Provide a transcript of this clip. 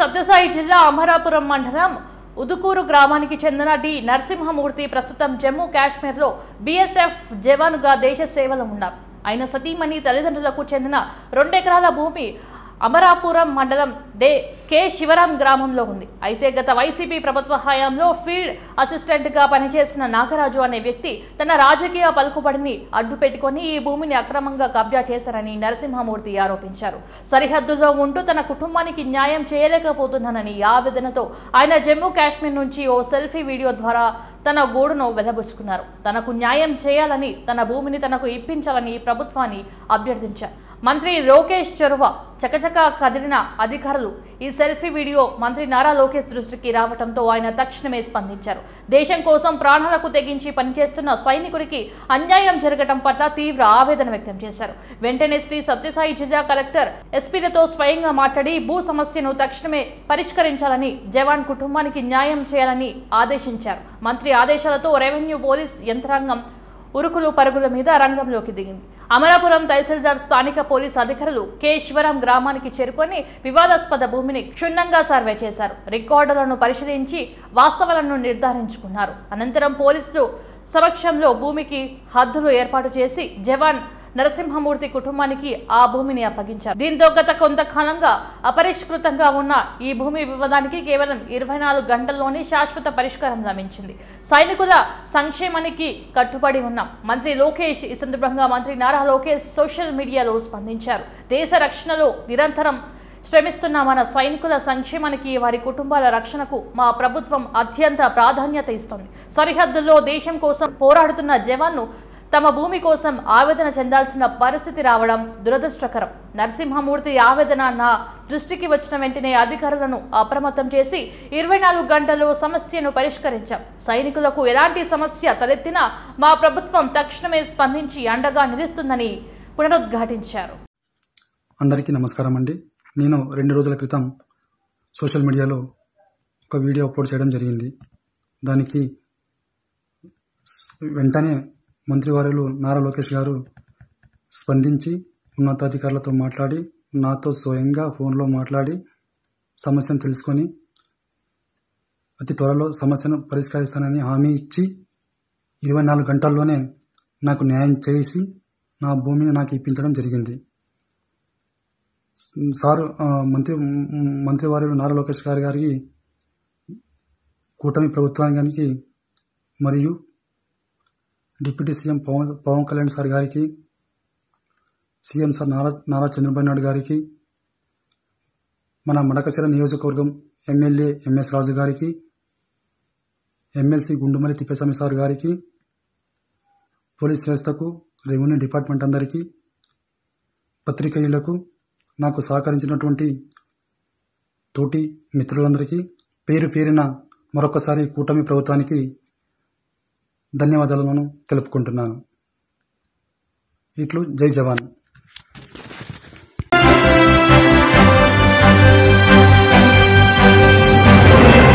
సత్యసాయి జిల్లా అమరాపురం మండలం ఉదుకూరు గ్రామానికి చెందిన డి నరసింహమూర్తి ప్రస్తుతం జమ్మూ కాశ్మీర్లో బీఎస్ఎఫ్ జవానుగా దేశ సేవలో ఉన్నారు. ఆయన సతీమణి తల్లిదండ్రులకు చెందిన 2 ఎకరాల భూమి అమరాపురం మండలం కె శివరాం గ్రామంలో ఉంది. అయితే గత వైసీపీ ప్రభుత్వ హయాంలో ఫీల్డ్ అసిస్టెంట్గా పనిచేసిన నాగరాజు అనే వ్యక్తి తన రాజకీయ పలుకుబడిని అడ్డుపెట్టుకుని ఈ భూమిని అక్రమంగా కబ్జా చేశారని నరసింహమూర్తి ఆరోపించారు. సరిహద్దుల్లో ఉంటూ తన కుటుంబానికి న్యాయం చేయలేకపోతున్నానని ఆవేదనతో ఆయన జమ్మూ కాశ్మీర్ నుంచి ఓ సెల్ఫీ వీడియో ద్వారా తన గోడును వెలబుచ్చుకున్నారు. తనకు న్యాయం చేయాలని, తన భూమిని తనకు ఇప్పించాలని ప్రభుత్వాన్ని అభ్యర్థించారు. మంత్రి లోకేష్ చొరవ చకచకా కదిలిన అధికారులు ఈ సెల్ఫీ వీడియో మంత్రి నారా లోకేష్ దృష్టికి రావడంతో ఆయన తక్షణమే స్పందించారు. దేశం కోసం ప్రాణాలకు తెగించి పనిచేస్తున్న సైనికుడికి అన్యాయం జరగడం పట్ల తీవ్ర ఆవేదన వ్యక్తం చేశారు. వెంటనే శ్రీ సత్యసాయి జిల్లా కలెక్టర్ ఎస్పీలతో స్వయంగా మాట్లాడి భూ సమస్యను తక్షణమే పరిష్కరించాలని, జవాన్ కుటుంబానికి న్యాయం చేయాలని ఆదేశించారు. మంత్రి ఆదేశాలతో రెవెన్యూ పోలీస్ యంత్రాంగం ఉరుకులు పరుగుల మీద రంగంలోకి దిగింది. అమరాపురం తహసీల్దార్ స్థానిక పోలీసు అధికారులు కె శివరాం గ్రామానికి చేరుకొని వివాదాస్పద భూమిని క్షుణ్ణంగా సర్వే చేశారు. రికార్డులను పరిశీలించి వాస్తవాలను నిర్ధారించుకున్నారు. అనంతరం పోలీసులు సమక్షంలో భూమికి హద్దులు ఏర్పాటు చేసి జవాన్ నరసింహమూర్తి కుటుంబానికి ఆ భూమిని అప్పగించారు. దీంతో గత కొంతకాలంగా అపరిష్కృతంగా ఉన్న ఈ భూమి వివాదానికి కేవలం 24 గంటల్లోనే శాశ్వత పరిష్కారం లభించింది. సైనికుల సంక్షేమానికి కట్టుబడి ఉన్నాం. మంత్రి లోకేష్ ఈ సందర్భంగా మంత్రి నారా లోకేష్ సోషల్ మీడియాలో స్పందించారు. దేశ రక్షణలో నిరంతరం శ్రమిస్తున్న మన సైనికుల సంక్షేమానికి, వారి కుటుంబాల రక్షణకు మా ప్రభుత్వం అత్యంత ప్రాధాన్యత ఇస్తుంది. సరిహద్దుల్లో దేశం కోసం పోరాడుతున్న జవాన్లు తమ భూమి కోసం ఆవేదన చెందాల్సిన పరిస్థితి రావడం దురదృష్టకరం. నరసింహమూర్తి ఆవేదన నా దృష్టికి వచ్చిన వెంటనే అధికారులను అప్రమత్తం చేసి 24 గంటల్లో సమస్యను పరిష్కరించాం. సైనికులకు ఎలాంటి సమస్య తలెత్తినా మా ప్రభుత్వం తక్షణమే స్పందించి అండగా నిలుస్తుందని పునరుద్ఘాటించారు. అందరికీ నమస్కారం అండి. నేను 2 రోజుల క్రితం సోషల్ మీడియాలో ఒక వీడియో అప్లోడ్ చేయడం జరిగింది. దానికి వెంటనే మంత్రివర్యులు నారా లోకేష్ గారు స్పందించి ఉన్నతాధికారులతో మాట్లాడి, నాతో స్వయంగా ఫోన్లో మాట్లాడి సమస్యను తెలుసుకొని అతి త్వరలో సమస్యను పరిష్కరిస్తానని హామీ ఇచ్చి 24 గంటల్లోనే నాకు న్యాయం చేసి నా భూమిని నాకు ఇప్పించడం జరిగింది. సార్ మంత్రివర్యులు నారా లోకేష్ గారికి, కూటమి ప్రభుత్వానికి మరియు deputy CM Pawan Kalyan sir గారికి, సీఎం సార్ నారా చంద్రబాబు నాయుడు గారికి, మన మడకశిర నియోజకవర్గం ఎమ్మెల్యే ఎంఎస్ రాజు గారికి, ఎమ్మెల్సీ గుండుమల్లి తిప్పేస్వామి సార్ గారికి, పోలీస్ వ్యవస్థకు, రెవెన్యూ డిపార్ట్మెంట్ అందరికీ, పత్రికేయులకు, నాకు సహకరించినటువంటి తోటి మిత్రులందరికీ పేరు పేరిన మరొకసారి కూటమి ప్రభుత్వానికి ధన్యవాదాలను తెలుపుకుంటున్నాను. ఇట్లు జై జవాన్.